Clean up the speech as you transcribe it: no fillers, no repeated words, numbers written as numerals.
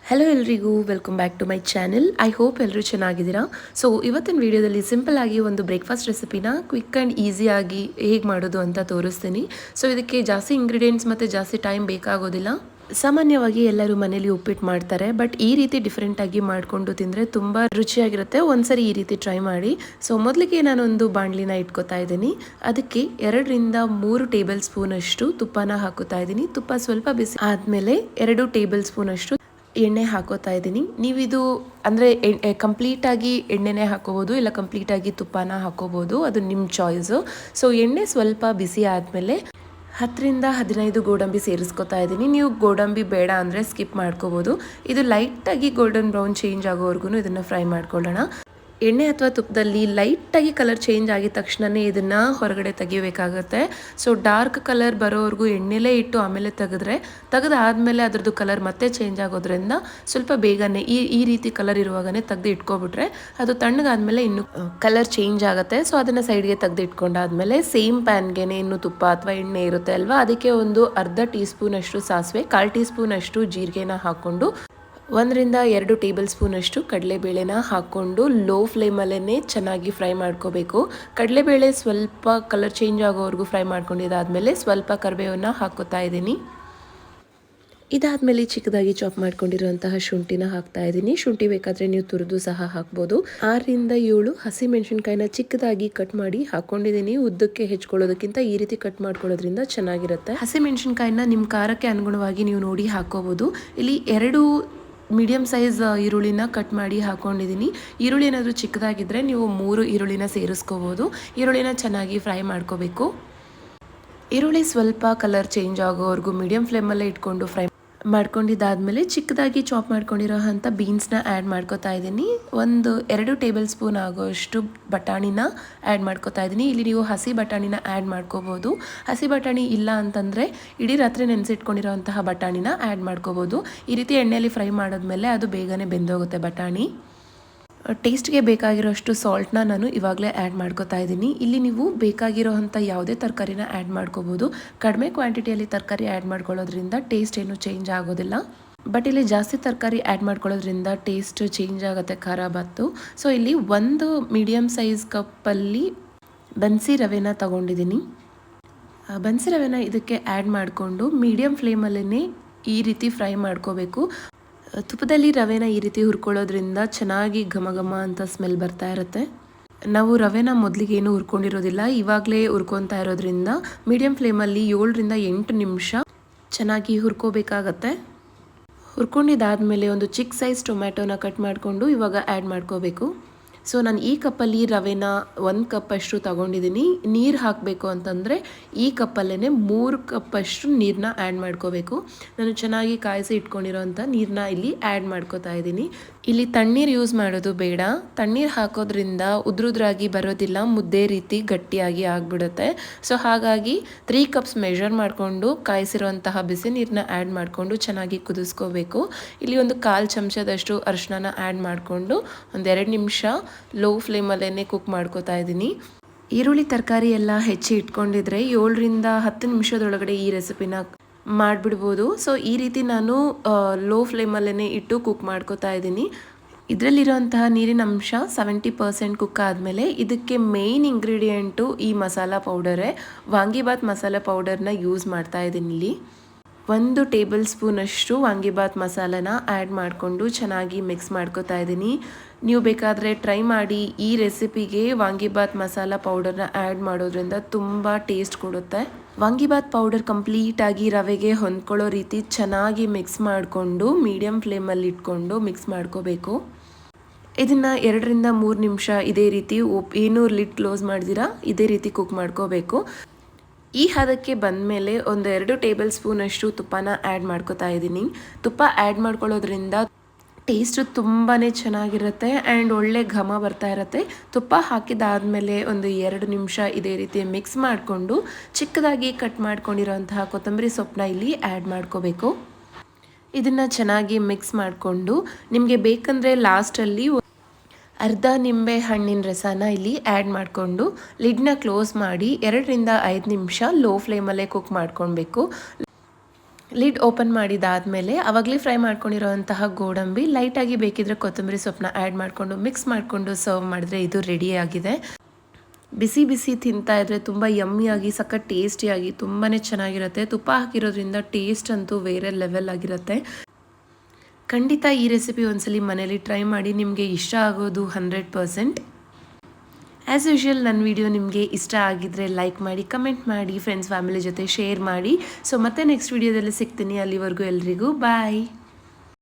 Hello ಎಲ್ರಿಗೂ welcome back to my channel. I hope ಎಲ್ಲರೂ ಚೆನ್ನಾಗಿದ್ದೀರಾ. ಸೊ ಇವತ್ತಿನ ವಿಡಿಯೋದಲ್ಲಿ ಸಿಂಪಲ್ ಆಗಿ ಒಂದು ಬ್ರೇಕ್ಫಾಸ್ಟ್ ರೆಸಿಪಿನ ಕ್ವಿಕ್ ಆ್ಯಂಡ್ ಈಸಿಯಾಗಿ ಹೇಗೆ ಮಾಡೋದು ಅಂತ ತೋರಿಸ್ತೀನಿ. ಸೊ ಇದಕ್ಕೆ ಜಾಸ್ತಿ ಇಂಗ್ರೀಡಿಯೆಂಟ್ಸ್ ಮತ್ತು ಜಾಸ್ತಿ ಟೈಮ್ ಬೇಕಾಗೋದಿಲ್ಲ. ಸಾಮಾನ್ಯವಾಗಿ ಎಲ್ಲರೂ ಮನೇಲಿ ಉಪ್ಪಿಟ್ಟು ಮಾಡ್ತಾರೆ, ಬಟ್ ಈ ರೀತಿ ಡಿಫ್ರೆಂಟಾಗಿ ಮಾಡಿಕೊಂಡು ತಿಂದರೆ ತುಂಬ ರುಚಿಯಾಗಿರುತ್ತೆ. ಒಂದ್ಸರಿ ಈ ರೀತಿ ಟ್ರೈ ಮಾಡಿ. ಸೊ ಮೊದಲಿಗೆ ನಾನೊಂದು ಬಾಣಲಿನ ಇಟ್ಕೋತಾ ಇದ್ದೀನಿ. ಅದಕ್ಕೆ 2-3 ಟೇಬಲ್ ಸ್ಪೂನ್ ಅಷ್ಟು ತುಪ್ಪನ ಹಾಕೋತಾ ಇದ್ದೀನಿ. ತುಪ್ಪ ಸ್ವಲ್ಪ ಬಿಸಿ ಆದಮೇಲೆ 2 ಟೇಬಲ್ ಸ್ಪೂನ್ ಅಷ್ಟು ಎಣ್ಣೆ ಹಾಕೋತಾ ಇದ್ದೀನಿ. ನೀವಿದು ಅಂದರೆ ಕಂಪ್ಲೀಟಾಗಿ ಎಣ್ಣೆನೇ ಹಾಕೋಬೋದು, ಇಲ್ಲ ಕಂಪ್ಲೀಟಾಗಿ ತುಪ್ಪನ ಹಾಕೋಬೋದು, ಅದು ನಿಮ್ಮ ಚಾಯ್ಸು. ಸೊ ಎಣ್ಣೆ ಸ್ವಲ್ಪ ಬಿಸಿ ಆದಮೇಲೆ 10-15 ಗೋಡಂಬಿ ಸೇರಿಸ್ಕೊತಾ ಇದ್ದೀನಿ. ನೀವು ಗೋಡಂಬಿ ಬೇಡ ಅಂದರೆ ಸ್ಕಿಪ್ ಮಾಡ್ಕೋಬೋದು. ಇದು ಲೈಟಾಗಿ ಗೋಲ್ಡನ್ ಬ್ರೌನ್ ಚೇಂಜ್ ಆಗೋವರೆಗೂ ಇದನ್ನು ಫ್ರೈ ಮಾಡ್ಕೊಳ್ಳೋಣ. ಎಣ್ಣೆ ಅಥವಾ ತುಪ್ಪದಲ್ಲಿ ಲೈಟಾಗಿ ಕಲರ್ ಚೇಂಜ್ ಆಗಿದ ತಕ್ಷಣವೇ ಇದನ್ನು ಹೊರಗಡೆ ತೆಗಿಬೇಕಾಗತ್ತೆ. ಸೊ ಡಾರ್ಕ್ ಕಲರ್ ಬರೋವರೆಗೂ ಎಣ್ಣೆಲೇ ಇಟ್ಟು ಆಮೇಲೆ ತೆಗೆದಾದ್ಮೇಲೆ ಅದರದ್ದು ಕಲರ್ ಮತ್ತೆ ಚೇಂಜ್ ಆಗೋದ್ರಿಂದ ಸ್ವಲ್ಪ ಬೇಗನೆ ಈ ರೀತಿ ಕಲರ್ ಇರುವಾಗನೇ ತೆಗೆದು ಇಟ್ಕೊಬಿಟ್ರೆ ಅದು ತಣ್ಣಗಾದ್ಮೇಲೆ ಇನ್ನು ಕಲರ್ ಚೇಂಜ್ ಆಗುತ್ತೆ. ಸೊ ಅದನ್ನು ಸೈಡ್ಗೆ ತೆಗೆದು ಇಟ್ಕೊಂಡಾದ್ಮೇಲೆ ಸೇಮ್ ಪ್ಯಾನ್ಗೆ ಇನ್ನು ತುಪ್ಪ ಅಥವಾ ಎಣ್ಣೆ ಇರುತ್ತೆ ಅಲ್ವಾ, ಅದಕ್ಕೆ ಒಂದು ಅರ್ಧ ಟೀ ಸ್ಪೂನ್ ಅಷ್ಟು ಸಾಸಿವೆ, 1/4 ಟೀ ಸ್ಪೂನ್ ಅಷ್ಟು ಜೀರಿಗೆನ ಹಾಕ್ಕೊಂಡು 1-2 ಟೇಬಲ್ ಸ್ಪೂನ್ ಅಷ್ಟು ಕಡಲೆಬೇಳೆನ ಹಾಕ್ಕೊಂಡು ಲೋ ಫ್ಲೇಮಲ್ಲೇ ಚೆನ್ನಾಗಿ ಫ್ರೈ ಮಾಡ್ಕೋಬೇಕು. ಕಡಲೆಬೇಳೆ ಸ್ವಲ್ಪ ಕಲರ್ ಚೇಂಜ್ ಆಗೋವರೆಗೂ ಫ್ರೈ ಮಾಡ್ಕೊಂಡಿದ್ದಾದಮೇಲೆ ಸ್ವಲ್ಪ ಕರಿಬೇವನ್ನ ಹಾಕೋತಾ ಇದ್ದೀನಿ. ಇದಾದಮೇಲೆ ಚಿಕ್ಕದಾಗಿ ಚಾಪ್ ಮಾಡ್ಕೊಂಡಿರುವಂತಹ ಶುಂಠಿನ ಹಾಕ್ತಾ ಇದ್ದೀನಿ. ಶುಂಠಿ ಬೇಕಾದರೆ ನೀವು ತುರಿದು ಸಹ ಹಾಕ್ಬೋದು. 6-7 ಹಸಿಮೆಣಸಿನ್ಕಾಯಿನ ಚಿಕ್ಕದಾಗಿ ಕಟ್ ಮಾಡಿ ಹಾಕ್ಕೊಂಡಿದ್ದೀನಿ. ಉದ್ದಕ್ಕೆ ಹೆಚ್ಕೊಳ್ಳೋದಕ್ಕಿಂತ ಈ ರೀತಿ ಕಟ್ ಮಾಡ್ಕೊಳ್ಳೋದ್ರಿಂದ ಚೆನ್ನಾಗಿರುತ್ತೆ. ಹಸಿಮೆಣಸಿನ್ಕಾಯಿನ ನಿಮ್ಮ ಖಾರಕ್ಕೆ ಅನುಗುಣವಾಗಿ ನೀವು ನೋಡಿ ಹಾಕೋಬೋದು. ಇಲ್ಲಿ 2 ಮೀಡಿಯಮ್ ಸೈಜ್ ಈರುಳ್ಳಿನ ಕಟ್ ಮಾಡಿ ಹಾಕ್ಕೊಂಡಿದ್ದೀನಿ. ಈರುಳ್ಳಿ ಏನಾದರೂ ಚಿಕ್ಕದಾಗಿದ್ದರೆ ನೀವು 3 ಈರುಳ್ಳಿನ ಸೇರಿಸ್ಕೋಬೋದು. ಈರುಳ್ಳಿನ ಚೆನ್ನಾಗಿ ಫ್ರೈ ಮಾಡ್ಕೋಬೇಕು. ಈರುಳ್ಳಿ ಸ್ವಲ್ಪ ಕಲರ್ ಚೇಂಜ್ ಆಗೋವರೆಗೂ ಮೀಡಿಯಂ ಫ್ಲೇಮಲ್ಲೇ ಇಟ್ಕೊಂಡು ಫ್ರೈ ಮಾಡ್ಕೊಂಡಿದ್ದಾದಮೇಲೆ ಚಿಕ್ಕದಾಗಿ ಚಾಪ್ ಮಾಡ್ಕೊಂಡಿರೋ ಅಂಥ ಬೀನ್ಸ್ನ ಆ್ಯಡ್ ಮಾಡ್ಕೋತಾ ಇದ್ದೀನಿ. 2 ಟೇಬಲ್ ಸ್ಪೂನ್ ಆಗೋಷ್ಟು ಬಟಾಣಿನ ಆ್ಯಡ್ ಮಾಡ್ಕೋತಾ ಇದ್ದೀನಿ. ಇಲ್ಲಿ ನೀವು ಹಸಿ ಬಟಾಣಿನ ಆ್ಯಡ್ ಮಾಡ್ಕೋಬೋದು. ಹಸಿ ಬಟಾಣಿ ಇಲ್ಲ ಅಂತಂದರೆ ಇಡೀ ರಾತ್ರಿ ನೆನೆಸಿಟ್ಕೊಂಡಿರೋಂತಹ ಬಟಾಣಿನ ಆ್ಯಡ್ ಮಾಡ್ಕೋಬೋದು. ಈ ರೀತಿ ಎಣ್ಣೆಯಲ್ಲಿ ಫ್ರೈ ಮಾಡಿದ್ಮೇಲೆ ಅದು ಬೇಗನೆ ಬೆಂದೋಗುತ್ತೆ ಬಟಾಣಿ. ಟೇಸ್ಟ್ಗೆ ಬೇಕಾಗಿರೋಷ್ಟು ಸಾಲ್ಟ್ನ ನಾನು ಇವಾಗಲೇ ಆ್ಯಡ್ ಮಾಡ್ಕೋತಾ ಇದ್ದೀನಿ. ಇಲ್ಲಿ ನೀವು ಬೇಕಾಗಿರೋ ಅಂಥ ಯಾವುದೇ ತರಕಾರಿನ ಆ್ಯಡ್ ಮಾಡ್ಕೋಬೋದು. ಕಡಿಮೆ ಕ್ವಾಂಟಿಟಿಯಲ್ಲಿ ತರಕಾರಿ ಆ್ಯಡ್ ಮಾಡ್ಕೊಳ್ಳೋದ್ರಿಂದ ಟೇಸ್ಟ್ ಏನು ಚೇಂಜ್ ಆಗೋದಿಲ್ಲ. ಬಟ್ ಇಲ್ಲಿ ಜಾಸ್ತಿ ತರಕಾರಿ ಆ್ಯಡ್ ಮಾಡ್ಕೊಳ್ಳೋದ್ರಿಂದ ಟೇಸ್ಟ್ ಚೇಂಜ್ ಆಗುತ್ತೆ ಖಾರ ಬಾತು. ಸೊ ಇಲ್ಲಿ 1 ಮೀಡಿಯಮ್ ಸೈಜ್ ಕಪ್ಪಲ್ಲಿ ಬನ್ಸಿ ರವೆನ ತಗೊಂಡಿದ್ದೀನಿ. ಬನ್ಸಿ ರವೆನ ಇದಕ್ಕೆ ಆ್ಯಡ್ ಮಾಡಿಕೊಂಡು ಮೀಡಿಯಮ್ ಫ್ಲೇಮಲ್ಲೇ ಈ ರೀತಿ ಫ್ರೈ ಮಾಡ್ಕೋಬೇಕು. ತುಪ್ಪದಲ್ಲಿ ರವೆನ ಈ ರೀತಿ ಹುರ್ಕೊಳ್ಳೋದ್ರಿಂದ ಚೆನ್ನಾಗಿ ಘಮ ಘಮ ಅಂತ ಸ್ಮೆಲ್ ಬರ್ತಾ ಇರುತ್ತೆ. ನಾವು ರವೆನ ಮೊದಲಿಗೆ ಏನು ಹುರ್ಕೊಂಡಿರೋದಿಲ್ಲ, ಇವಾಗಲೇ ಹುರ್ಕೊತಾ ಇರೋದ್ರಿಂದ ಮೀಡಿಯಮ್ ಫ್ಲೇಮಲ್ಲಿ 7-8 ನಿಮಿಷ ಚೆನ್ನಾಗಿ ಹುರ್ಕೋಬೇಕಾಗತ್ತೆ. ಹುರ್ಕೊಂಡಿದ್ದಾದಮೇಲೆ ಒಂದು ಚಿಕ್ಕ ಸೈಜ್ ಟೊಮ್ಯಾಟೋನ ಕಟ್ ಮಾಡಿಕೊಂಡು ಇವಾಗ ಆ್ಯಡ್ ಮಾಡ್ಕೋಬೇಕು. ಸೊ ನಾನು ಈ ಕಪ್ಪಲ್ಲಿ ರವೆನ 1 ಕಪ್ಪಷ್ಟು ತಗೊಂಡಿದ್ದೀನಿ. ನೀರು ಹಾಕಬೇಕು ಅಂತಂದರೆ ಈ ಕಪ್ಪಲ್ಲೇ 3 ಕಪ್ಪಷ್ಟು ನೀರನ್ನ ಆ್ಯಡ್ ಮಾಡ್ಕೋಬೇಕು. ನಾನು ಚೆನ್ನಾಗಿ ಕಾಯಿಸಿ ಇಟ್ಕೊಂಡಿರೋಂಥ ನೀರನ್ನ ಇಲ್ಲಿ ಆ್ಯಡ್ ಮಾಡ್ಕೋತಾ ಇದ್ದೀನಿ. ಇಲ್ಲಿ ತಣ್ಣೀರು ಯೂಸ್ ಮಾಡೋದು ಬೇಡ. ತಣ್ಣೀರು ಹಾಕೋದ್ರಿಂದ ಉದ್ರುದ್ರಾಗಿ ಬರೋದಿಲ್ಲ, ಮುದ್ದೆ ರೀತಿ ಗಟ್ಟಿಯಾಗಿ ಆಗಿಬಿಡುತ್ತೆ. ಸೊ ಹಾಗಾಗಿ 3 ಕಪ್ಸ್ ಮೆಷರ್ ಮಾಡಿಕೊಂಡು ಕಾಯಿಸಿರೋಂತಹ ಬಿಸಿ ನೀರನ್ನ ಆ್ಯಡ್ ಮಾಡಿಕೊಂಡು ಚೆನ್ನಾಗಿ ಕುದಿಸ್ಕೋಬೇಕು. ಇಲ್ಲಿ ಒಂದು 1/4 ಚಮಚದಷ್ಟು ಅರಿಶಿನ ಆ್ಯಡ್ ಮಾಡಿಕೊಂಡು 2 ನಿಮಿಷ ಲೋ ಫ್ಲೇಮಲ್ಲೇ ಕುಕ್ ಮಾಡ್ಕೋತಾ ಇದ್ದೀನಿ. ಈರುಳ್ಳಿ ತರಕಾರಿ ಎಲ್ಲ ಹೆಚ್ಚಿ ಇಟ್ಕೊಂಡಿದ್ರೆ 7-10 ನಿಮಿಷದೊಳಗಡೆ ಈ ರೆಸಿಪಿನ ಮಾಡಿಬಿಡ್ಬೋದು. ಸೊ ಈ ರೀತಿ ನಾನು ಲೋ ಫ್ಲೇಮಲ್ಲೇ ಇಟ್ಟು ಕುಕ್ ಮಾಡ್ಕೋತಾ ಇದ್ದೀನಿ. ಇದರಲ್ಲಿರೋಂತಹ ನೀರಿನ ಅಂಶ 70% ಕುಕ್ ಆದಮೇಲೆ ಇದಕ್ಕೆ ಮೇಯ್ನ್ ಇಂಗ್ರೀಡಿಯೆಂಟು ಈ ಮಸಾಲ ಪೌಡರೇ. ವಾಂಗಿಬಾತ್ ಮಸಾಲ ಪೌಡರ್ನ ಯೂಸ್ ಮಾಡ್ತಾ ಇದ್ದೀನಿ. ಇಲ್ಲಿ 1 ಟೇಬಲ್ ಸ್ಪೂನ್ ಅಷ್ಟು ವಾಂಗಿಬಾತ್ ಮಸಾಲನ ಆ್ಯಡ್ ಮಾಡಿಕೊಂಡು ಚೆನ್ನಾಗಿ ಮಿಕ್ಸ್ ಮಾಡ್ಕೋತಾ ಇದ್ದೀನಿ. ನೀವು ಬೇಕಾದರೆ ಟ್ರೈ ಮಾಡಿ. ಈ ರೆಸಿಪಿಗೆ ವಾಂಗಿಬಾತ್ ಮಸಾಲ ಪೌಡರ್ನ ಆ್ಯಡ್ ಮಾಡೋದ್ರಿಂದ ತುಂಬ ಟೇಸ್ಟ್ ಕೊಡುತ್ತೆ. ವಾಂಗಿಬಾತ್ ಪೌಡರ್ ಕಂಪ್ಲೀಟಾಗಿ ರವೆಗೆ ಹೊಂದ್ಕೊಳ್ಳೋ ರೀತಿ ಚೆನ್ನಾಗಿ ಮಿಕ್ಸ್ ಮಾಡಿಕೊಂಡು ಮೀಡಿಯಮ್ ಫ್ಲೇಮಲ್ಲಿ ಇಟ್ಕೊಂಡು ಮಿಕ್ಸ್ ಮಾಡ್ಕೋಬೇಕು. ಇದನ್ನು 2-3 ನಿಮಿಷ ಇದೇ ರೀತಿ ಏನೂ ಲಿಡ್ ಕ್ಲೋಸ್ ಮಾಡ್ದಿರಾ ಇದೇ ರೀತಿ ಕುಕ್ ಮಾಡ್ಕೋಬೇಕು. ಈ ಹದಕ್ಕೆ ಬಂದಮೇಲೆ 2 ಟೇಬಲ್ ಸ್ಪೂನ್ ಅಷ್ಟು ತುಪ್ಪನ ಆ್ಯಡ್ ಮಾಡ್ಕೋತಾ ಇದ್ದೀನಿ. ತುಪ್ಪ ಆ್ಯಡ್ ಮಾಡ್ಕೊಳ್ಳೋದ್ರಿಂದ ಟೇಸ್ಟ್ ತುಂಬಾ ಚೆನ್ನಾಗಿರುತ್ತೆ ಆ್ಯಂಡ್ ಒಳ್ಳೆ ಘಮ ಬರ್ತಾ ಇರುತ್ತೆ. ತುಪ್ಪ ಹಾಕಿದಾದಮೇಲೆ 2 ನಿಮಿಷ ಇದೇ ರೀತಿ ಮಿಕ್ಸ್ ಮಾಡಿಕೊಂಡು ಚಿಕ್ಕದಾಗಿ ಕಟ್ ಮಾಡ್ಕೊಂಡಿರೋಂತಹ ಕೊತ್ತಂಬರಿ ಸೊಪ್ಪನ್ನ ಇಲ್ಲಿ ಆ್ಯಡ್ ಮಾಡ್ಕೋಬೇಕು. ಇದನ್ನು ಚೆನ್ನಾಗಿ ಮಿಕ್ಸ್ ಮಾಡಿಕೊಂಡು ನಿಮಗೆ ಬೇಕಂದರೆ ಲಾಸ್ಟಲ್ಲಿ ಅರ್ಧ ನಿಂಬೆ ಹಣ್ಣಿನ ರಸನ ಇಲ್ಲಿ ಆ್ಯಡ್ ಮಾಡಿಕೊಂಡು ಲಿಡ್ನ ಕ್ಲೋಸ್ ಮಾಡಿ 2-5 ನಿಮಿಷ ಲೋ ಫ್ಲೇಮಲ್ಲೇ ಕುಕ್ ಮಾಡ್ಕೊಳ್ಬೇಕು. ಲಿಡ್ ಓಪನ್ ಮಾಡಿದಾದಮೇಲೆ ಆವಾಗಲೇ ಫ್ರೈ ಮಾಡ್ಕೊಂಡಿರೋಂತಹ ಗೋಡಂಬಿ ಲೈಟಾಗಿ ಬೇಕಿದ್ರೆ ಕೊತ್ತಂಬರಿ ಸೊಪ್ಪನ್ನ ಆ್ಯಡ್ ಮಾಡಿಕೊಂಡು ಮಿಕ್ಸ್ ಮಾಡಿಕೊಂಡು ಸರ್ವ್ ಮಾಡಿದ್ರೆ ಇದು ರೆಡಿಯಾಗಿದೆ. ಬಿಸಿ ಬಿಸಿ ತಿಂತಾ ಇದ್ರೆ ತುಂಬ ಯಮ್ಮಿಯಾಗಿ ಸಖತ್ ಟೇಸ್ಟಿಯಾಗಿ ತುಂಬಾ ಚೆನ್ನಾಗಿರುತ್ತೆ. ತುಪ್ಪ ಹಾಕಿರೋದ್ರಿಂದ ಟೇಸ್ಟ್ ಅಂತೂ ಬೇರೆ ಲೆವೆಲ್ ಆಗಿರುತ್ತೆ. ಖಂಡಿತ ಈ ರೆಸಿಪಿ ಒಂದ್ಸಲಿ ಮನೇಲಿ ಟ್ರೈ ಮಾಡಿ, ನಿಮಗೆ ಇಷ್ಟ ಆಗೋದು 100%. ಆ್ಯಸ್ ಯೂಶುವಲ್ ನನ್ನ ವಿಡಿಯೋ ನಿಮಗೆ ಇಷ್ಟ ಆಗಿದ್ದರೆ ಲೈಕ್ ಮಾಡಿ, ಕಮೆಂಟ್ ಮಾಡಿ, ಫ್ರೆಂಡ್ಸ್ ಫ್ಯಾಮಿಲಿ ಜೊತೆ ಶೇರ್ ಮಾಡಿ. ಸೊ ಮತ್ತೆ ನೆಕ್ಸ್ಟ್ ವಿಡಿಯೋದಲ್ಲಿ ಸಿಗ್ತೀನಿ. ಅಲ್ಲಿವರೆಗೂ ಎಲ್ರಿಗೂ ಬಾಯ್.